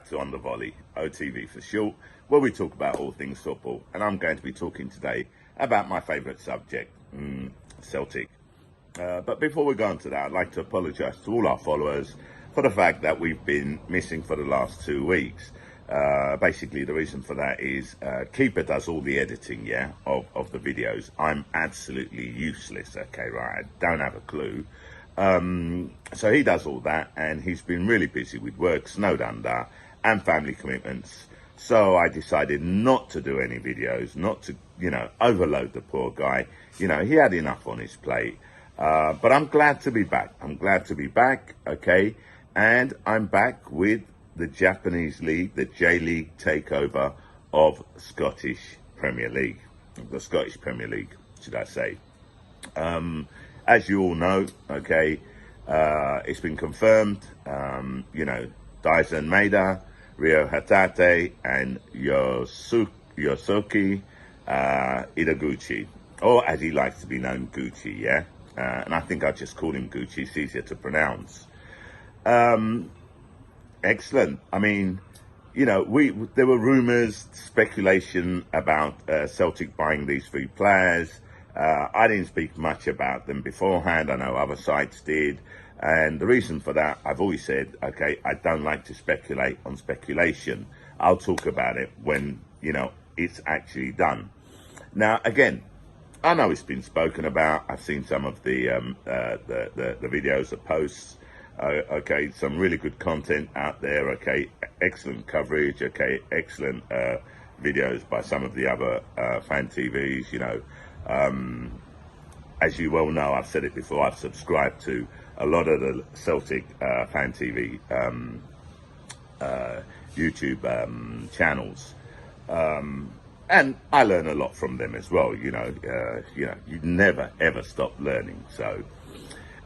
to On The Volley, OTV for short, where we talk about all things football. And I'm going to be talking today about my favourite subject, Celtic. But before we go on to that, I'd like to apologise to all our followers for the fact that we've been missing for the last 2 weeks. Basically, the reason for that is Keeper does all the editing, of the videos. I'm absolutely useless, okay, right? I don't have a clue. So he does all that, and he's been really busy with work, snowed under, and family commitments. So I decided not to do any videos, not to, overload the poor guy. He had enough on his plate. But I'm glad to be back. I'm glad to be back, okay? And I'm back with the Japanese League, the J-League takeover of Scottish Premier League. The Scottish Premier League, should I say. As you all know, okay, it's been confirmed, Daizen Maeda, Rio Hatate, and Yosuke Ideguchi, or as he likes to be known, Gucci, and I think I'll just call him Gucci, it's easier to pronounce. Excellent. I mean, there were rumours, speculation about Celtic buying these 3 players. I didn't speak much about them beforehand. I know other sites did. And the reason for that, I've always said, okay, I don't like to speculate on speculation. I'll talk about it when, it's actually done. Now, again, I know it's been spoken about. I've seen some of the videos, the posts. Okay, some really good content out there. Okay, excellent coverage. Okay, excellent videos by some of the other fan TVs, as you well know, I've said it before, I've subscribed to a lot of the Celtic fan TV YouTube channels, and I learn a lot from them as well. You never ever stop learning. So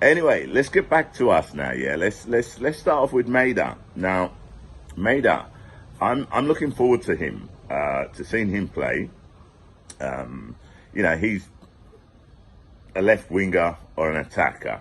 anyway, let's get back to us now. Let's start off with Maeda. Now, Maeda, I'm looking forward to him, to seeing him play. He's a left winger or an attacker.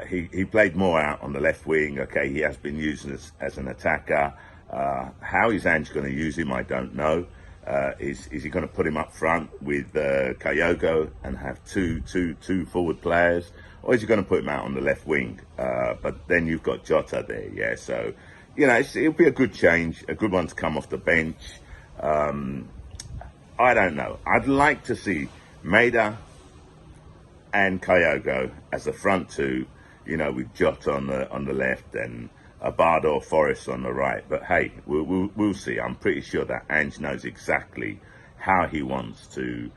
He played more out on the left wing. Okay, he has been used as an attacker. How is Ange going to use him, I don't know. Is he going to put him up front with Kyogo and have two forward players, or is he going to put him out on the left wing? But then you've got Jota there, so it'll be a good change, a good one to come off the bench. I don't know. I'd like to see Maeda and Kyogo as the front 2, with Jota on the left and Abada or Forrest on the right. But hey, we'll see. I'm pretty sure that Ange knows exactly how he wants to,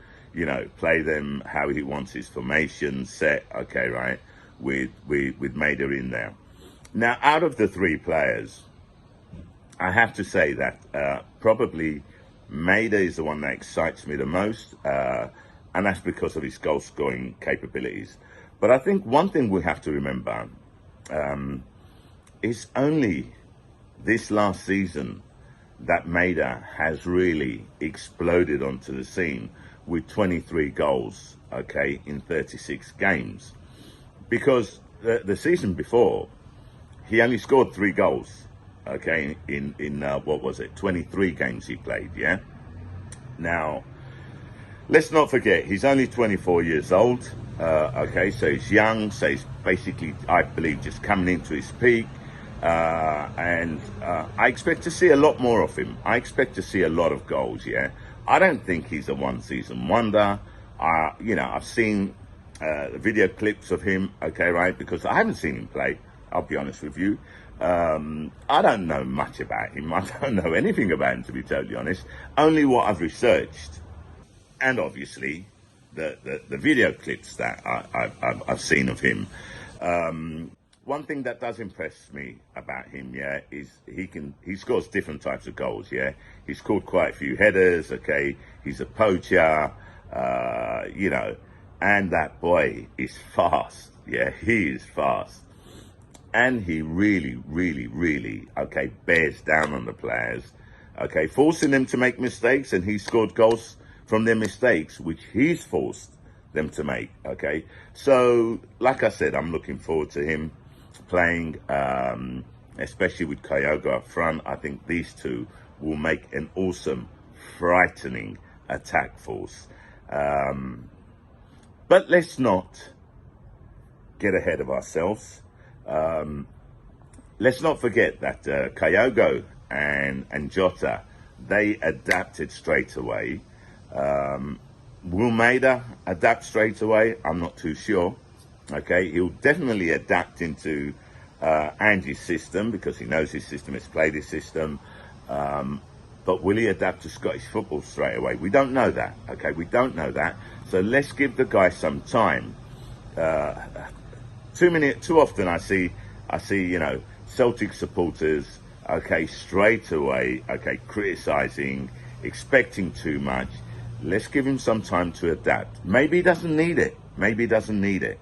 play them, how he wants his formation set. Okay, right, with Maeda in there. Now, out of the 3 players, I have to say that probably Maeda is the one that excites me the most, and that's because of his goal-scoring capabilities. But I think one thing we have to remember, it's only this last season that Maeda has really exploded onto the scene with 23 goals, okay, in 36 games. Because the season before, he only scored 3 goals, okay, in 23 games he played, Now, let's not forget, he's only 24 years old, okay, so he's young, so he's basically, I believe, just coming into his peak. And I expect to see a lot more of him. I expect to see a lot of goals, I don't think he's a one-season wonder. I've seen video clips of him, okay, right, because I haven't seen him play, I'll be honest with you. I don't know much about him. I don't know anything about him, to be totally honest. Only what I've researched, and obviously the video clips that I've seen of him. One thing that does impress me about him, is he scores different types of goals, He scored quite a few headers, okay. He's a poacher, and that boy is fast, he is fast. And he really, really, really, okay, bears down on the players, okay, forcing them to make mistakes, and he scored goals from their mistakes, which he's forced them to make, okay. So, like I said, I'm looking forward to him playing, especially with Kyogo up front. I think these two will make an awesome, frightening attack force. But let's not get ahead of ourselves. Let's not forget that Kyogo and Jota, they adapted straight away. Will Maeda adapt straight away? I'm not too sure. Okay, he'll definitely adapt into Ange's system because he knows his system, he's played his system. But will he adapt to Scottish football straight away? We don't know that. Okay, we don't know that. So let's give the guy some time. Too often I see, you know, Celtic supporters, okay, straight away, okay, criticising, expecting too much. Let's give him some time to adapt. Maybe he doesn't need it. Maybe he doesn't need it.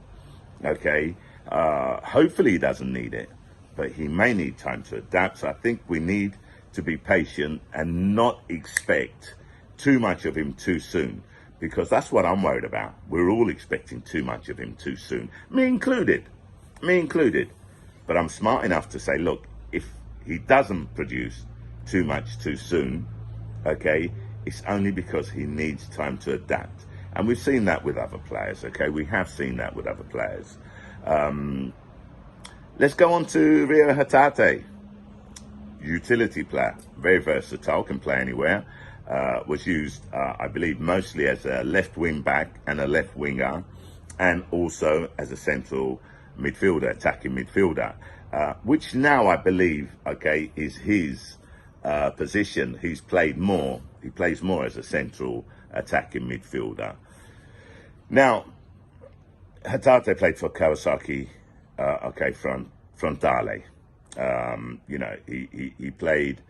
Okay, hopefully he doesn't need it, but he may need time to adapt. So I think we need to be patient and not expect too much of him too soon, because that's what I'm worried about. We're all expecting too much of him too soon, me included. But I'm smart enough to say, look, if he doesn't produce too much too soon, okay, it's only because he needs time to adapt. And we've seen that with other players, okay? We have seen that with other players. Let's go on to Rio Hatate. Utility player, very versatile, can play anywhere. Was used, I believe, mostly as a left wing back and a left winger, and also as a central midfielder, attacking midfielder, which now I believe, okay, is his position. He plays more as a central attacking midfielder. Now, Hatate played for Kawasaki, okay, Frontale. You know, he played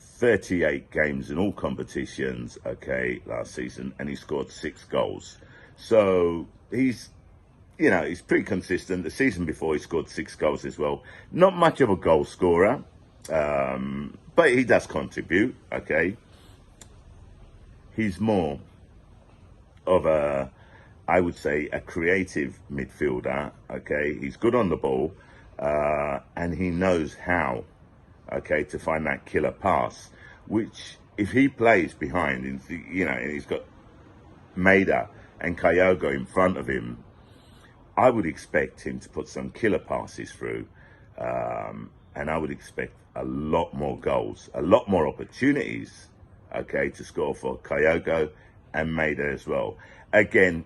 38 games in all competitions, okay, last season, and he scored 6 goals. So he's, you know, he's pretty consistent. The season before, he scored 6 goals as well. Not much of a goal scorer, but he does contribute, okay. He's more of a, I would say, a creative midfielder, okay. He's good on the ball, and he knows how, okay, to find that killer pass, which if he plays behind, you know, and he's got Maeda and Kyogo in front of him, I would expect him to put some killer passes through, and I would expect a lot more goals, a lot more opportunities, okay, to score for Kyogo and Maeda as well. Again,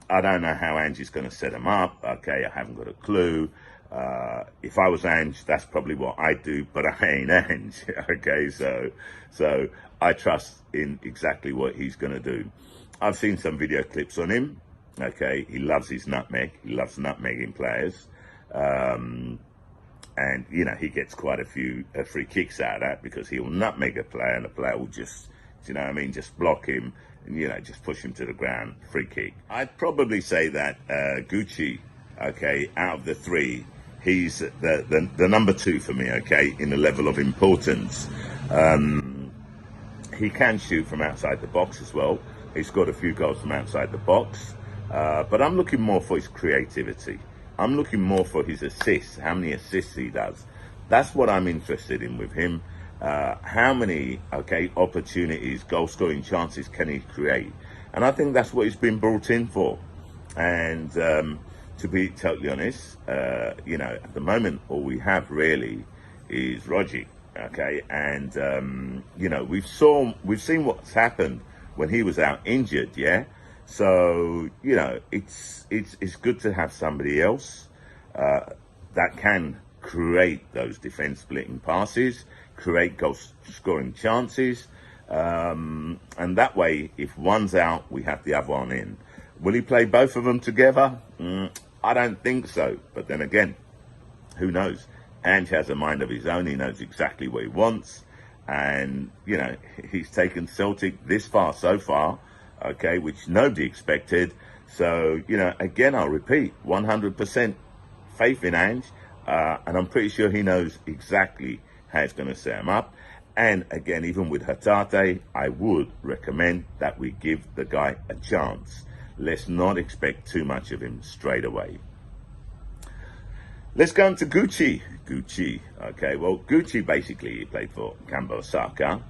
I don't know how Ange's going to set him up, okay, I haven't got a clue. If I was Ange, that's probably what I'd do, but I ain't Ange, okay, so I trust in exactly what he's going to do. I've seen some video clips on him, okay, he loves his nutmeg, he loves nutmegging players, and, you know, he gets quite a few free kicks out of that, because he'll nutmeg a player and the player will just, you know what I mean, just block him and, you know, just push him to the ground, free kick. I'd probably say that Gucci, okay, out of the 3, he's the number 2 for me, okay, in the level of importance. He can shoot from outside the box as well. He's scored a few goals from outside the box. But I'm looking more for his creativity. I'm looking more for his assists, how many assists he does. That's what I'm interested in with him. How many, okay, opportunities, goal-scoring chances can he create? And I think that's what he's been brought in for. And to be totally honest, you know, at the moment, all we have really is Rogi, okay? And, you know, we've seen what's happened when he was out injured, yeah? So, you know, it's good to have somebody else that can create those defense-splitting passes, create goal-scoring chances, and that way, if one's out, we have the other one in. Will he play both of them together? I don't think so. But then again, who knows? Ange has a mind of his own. He knows exactly what he wants. And, you know, he's taken Celtic this far so far, okay, which nobody expected. So, you know, again, I'll repeat, 100% faith in Ange. And I'm pretty sure he knows exactly how he's going to set him up. And again, even with Hatate, I would recommend that we give the guy a chance. Let's not expect too much of him straight away. Let's go on to Gucci. Gucci. Okay, well, Gucci basically he played for Gamba Osaka.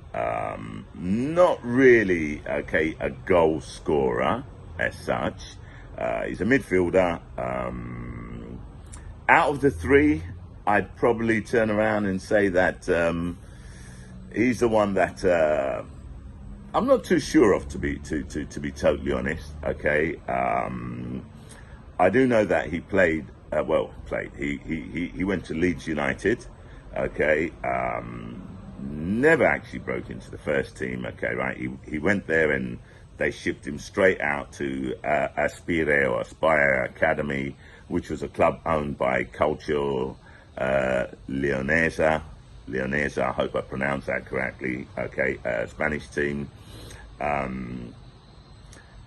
Not really, okay, a goal scorer as such. He's a midfielder. Out of the three, I'd probably turn around and say that he's the one that I'm not too sure of, to be totally honest. Okay, I do know that he played. He went to Leeds United. Okay, never actually broke into the first team. Okay, right. He went there and they shipped him straight out to Aspire Academy, which was a club owned by Calcio Leonesa. I hope I pronounced that correctly. Okay, Spanish team.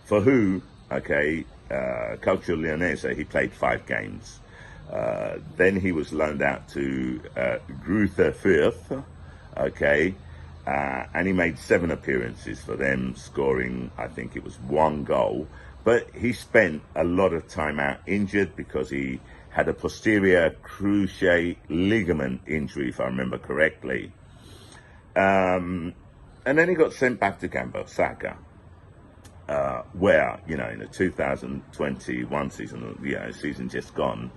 For who? Okay, Calcio Leonesa. He played 5 games. Then he was loaned out to Greuther Fürth. Okay. And he made 7 appearances for them, scoring, I think it was 1 goal. But he spent a lot of time out injured because he had a posterior cruciate ligament injury, if I remember correctly. And then he got sent back to Gamba Osaka, where, in the 2021 season, season just gone,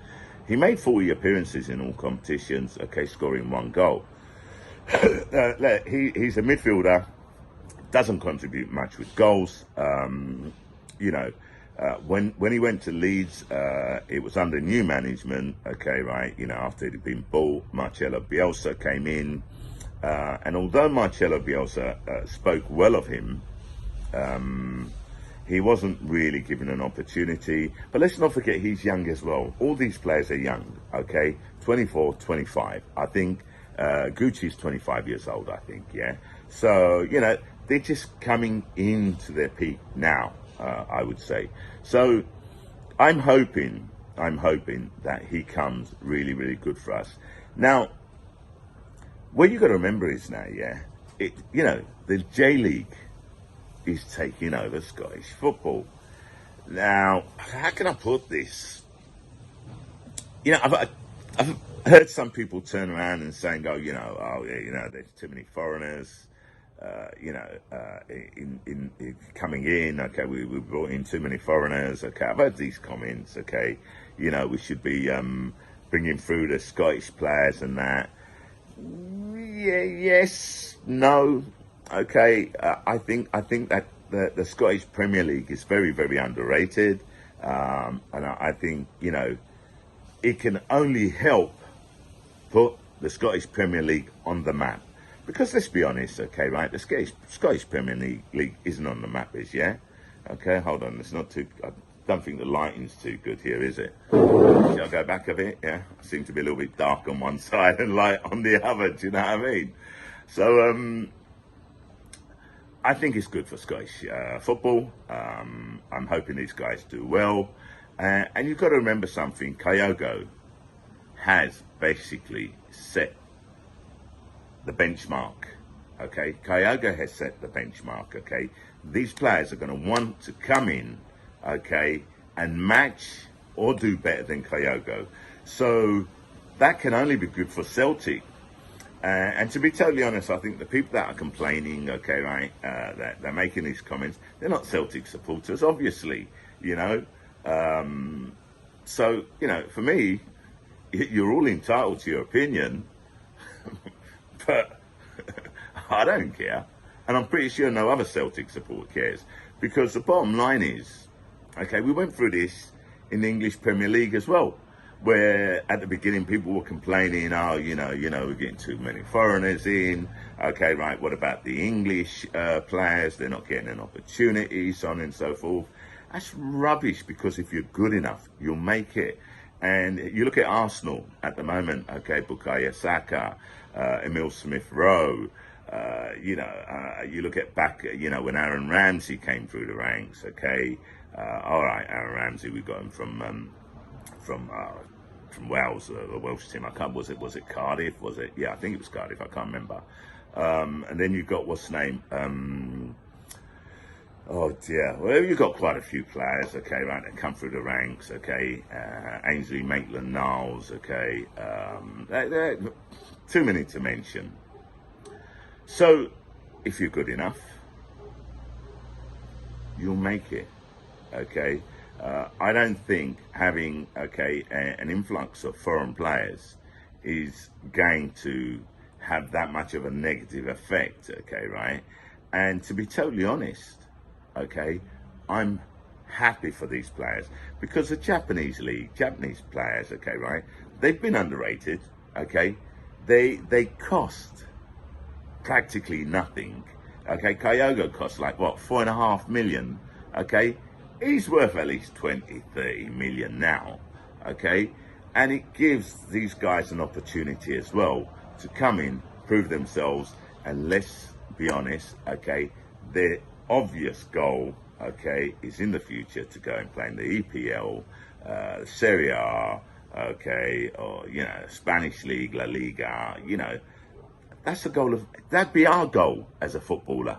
he made 40 appearances in all competitions, okay, scoring 1 goal. He's a midfielder, doesn't contribute much with goals. When he went to Leeds, it was under new management, okay, right, after he'd been bought, Marcelo Bielsa came in, and although Marcelo Bielsa spoke well of him, he wasn't really given an opportunity. But let's not forget he's young as well. All these players are young, okay, 24, 25, I think. Gucci's 25 years old, I think, yeah. So, they're just coming into their peak now, I would say. So, I'm hoping that he comes really, really good for us. Now, what you got to remember is now, yeah, the J-League is taking over Scottish football. Now, how can I put this? I've heard some people turn around and saying, there's too many foreigners, coming in. Okay, we brought in too many foreigners. Okay, I've heard these comments. Okay, we should be bringing through the Scottish players and that. Yeah, yes, no. Okay, I think that the Scottish Premier League is very, very underrated, and I think it can only help put the Scottish Premier League on the map. Because let's be honest, okay, right, the Scottish Premier League isn't on the map, yeah? Okay, hold on, it's not too, I don't think the lighting's too good here, is it? Shall I go back a bit? Yeah, I seem to be a little bit dark on one side and light on the other, do you know what I mean? So, I think it's good for Scottish football. I'm hoping these guys do well. And you've got to remember something, Kyogo has basically set the benchmark, okay? Kyogo has set the benchmark, okay? These players are going to want to come in, okay, and match or do better than Kyogo. So that can only be good for Celtic. And to be totally honest, I think the people that are complaining, okay, right, that they're making these comments, they're not Celtic supporters, obviously, So, for me, you're all entitled to your opinion, but I don't care. And I'm pretty sure no other Celtic support cares. Because the bottom line is, okay, we went through this in the English Premier League as well, where at the beginning people were complaining, we're getting too many foreigners in. Okay, right, what about the English players? They're not getting an opportunity, so on and so forth. That's rubbish, because if you're good enough, you'll make it. And you look at Arsenal at the moment, okay, Bukayo Saka, Emile Smith-Rowe, you look at back, when Aaron Ramsey came through the ranks, okay. All right, Aaron Ramsey, we got him from Wales, the Welsh team. I can't, was it Cardiff? Was it? Yeah, I think it was Cardiff. I can't remember. And then you've got, what's his name? Oh dear. Well, you've got quite a few players, okay, right, that come through the ranks, okay. Ainsley Maitland-Niles, okay. They're too many to mention. So, if you're good enough, you'll make it, okay. I don't think having, okay, an influx of foreign players is going to have that much of a negative effect, okay, right? And to be totally honest, okay, I'm happy for these players because the Japanese league, Japanese players, okay, right, they've been underrated, okay. They cost practically nothing, okay. Kyogo costs like what, 4.5 million, okay. He's worth at least 20-30 million now, okay. And it gives these guys an opportunity as well to come in, prove themselves, and let's be honest, okay, their obvious goal, okay, is in the future to go and play in the EPL, Serie A, okay, or, you know, Spanish League, La Liga, you know, that's the goal of, that'd be our goal as a footballer.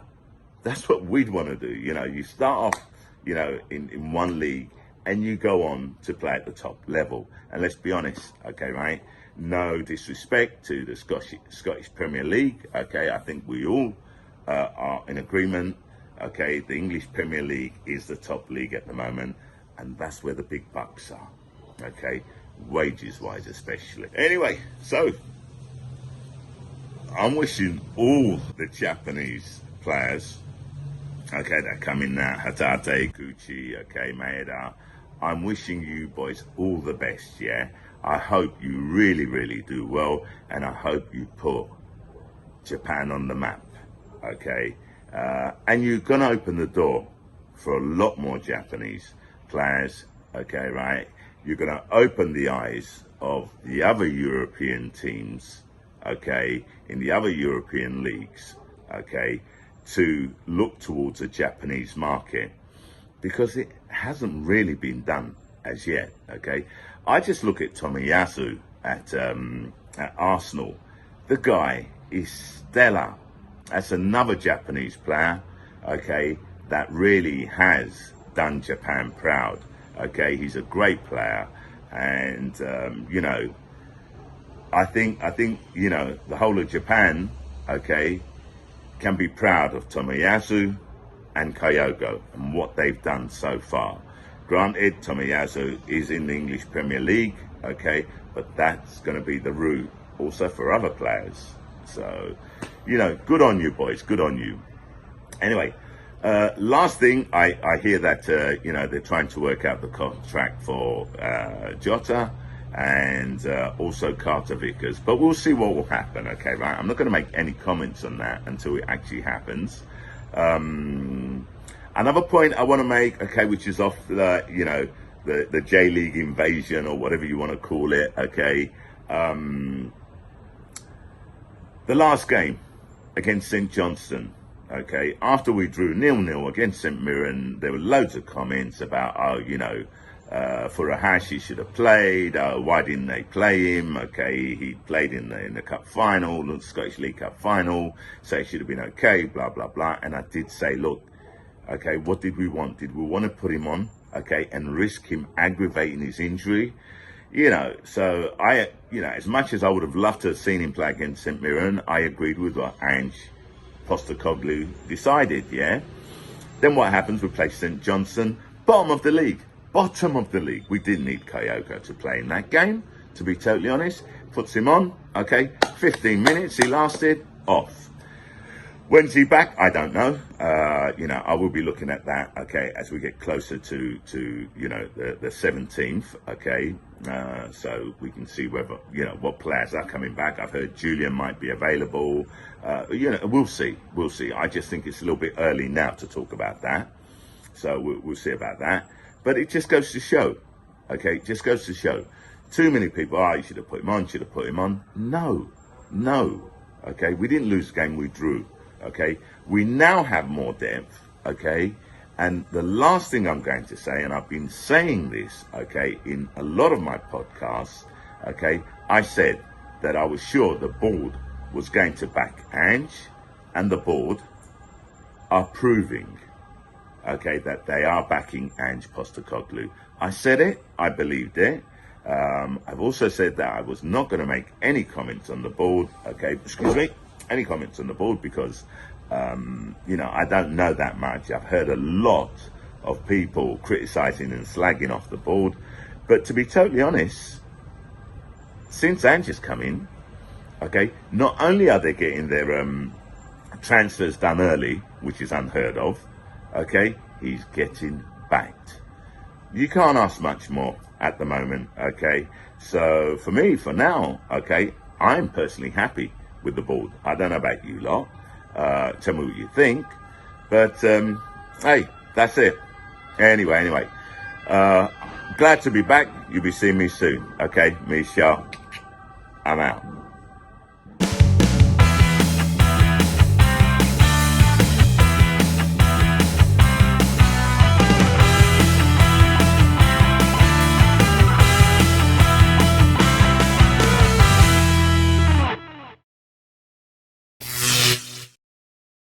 That's what we'd want to do. You know, you start off, you know, in one league and you go on to play at the top level. And let's be honest, okay, right? No disrespect to the Scottish Premier League, okay? I think we all are in agreement, okay? The English Premier League is the top league at the moment, and that's where the big bucks are, okay? Wages-wise especially. Anyway, so I'm wishing all the Japanese players, okay, that come in now, Hatate, Ideguchi, okay, Maeda, I'm wishing you boys all the best, yeah? I hope you really, really do well, and I hope you put Japan on the map, okay? And you're gonna open the door for a lot more Japanese players, okay, right? You're gonna open the eyes of the other European teams, okay, in the other European leagues, okay, to look towards the Japanese market, because it hasn't really been done as yet, okay? I just look at Tomiyasu at Arsenal. The guy is stellar. That's another Japanese player, okay, that really has done Japan proud, okay? He's a great player, and you know, I think you know, the whole of Japan, okay, can be proud of Tomiyasu and Kyogo and what they've done so far. Granted, Tomiyasu is in the English Premier League, okay, but that's going to be the route also for other players. So, you know, good on you, boys, good on you. Anyway, last thing, I hear that, you know, they're trying to work out the contract for Jota and also Carter Vickers, but we'll see what will happen, okay, right? I'm not going to make any comments on that until it actually happens. Another point I want to make, okay, which is off the, you know, the J-League invasion or whatever you want to call it, okay. The last game against St. Johnstone, okay, after we drew 0-0 against St. Mirren, there were loads of comments about, oh, you know, Furuhashi should have played, why didn't they play him, okay, he played in the cup final, the Scottish League Cup final, so he should have been okay, blah, blah, blah. And I did say, look, okay, what did we want? Did we want to put him on, okay, and risk him aggravating his injury? You know, so you know, as much as I would have loved to have seen him play against St. Mirren, I agreed with what Ange Postecoglou decided, yeah? Then what happens? We play St. Johnstone, bottom of the league. Bottom of the league. We didn't need Kyogo to play in that game, to be totally honest. Puts him on, okay, 15 minutes he lasted, off. When's he back? I don't know. You know, I will be looking at that, okay, as we get closer to you know, the 17th, okay. So we can see whether, you know, what players are coming back. I've heard Julian might be available. You know, we'll see. We'll see. I just think it's a little bit early now to talk about that. So we'll see about that. But it just goes to show, okay, it just goes to show. Too many people, oh, you should have put him on, should have put him on. No, okay, we didn't lose the game, we drew, okay. We now have more depth, okay. And the last thing I'm going to say, and I've been saying this, okay, in a lot of my podcasts, okay, I said that I was sure the board was going to back Ange, and the board are proving okay, that they are backing Ange Postecoglou. I said it, I believed it. I've also said that I was not going to make any comments on the board, okay, excuse me, any comments on the board because, you know, I don't know that much. I've heard a lot of people criticising and slagging off the board. But to be totally honest, since Ange has come in, okay, not only are they getting their transfers done early, which is unheard of, okay, he's getting backed. You can't ask much more at the moment, okay? So for me, for now, okay, I'm personally happy with the board. I don't know about you lot. Tell me what you think. But, hey, that's it. Anyway, glad to be back. You'll be seeing me soon, okay? Me, Shah. I'm out.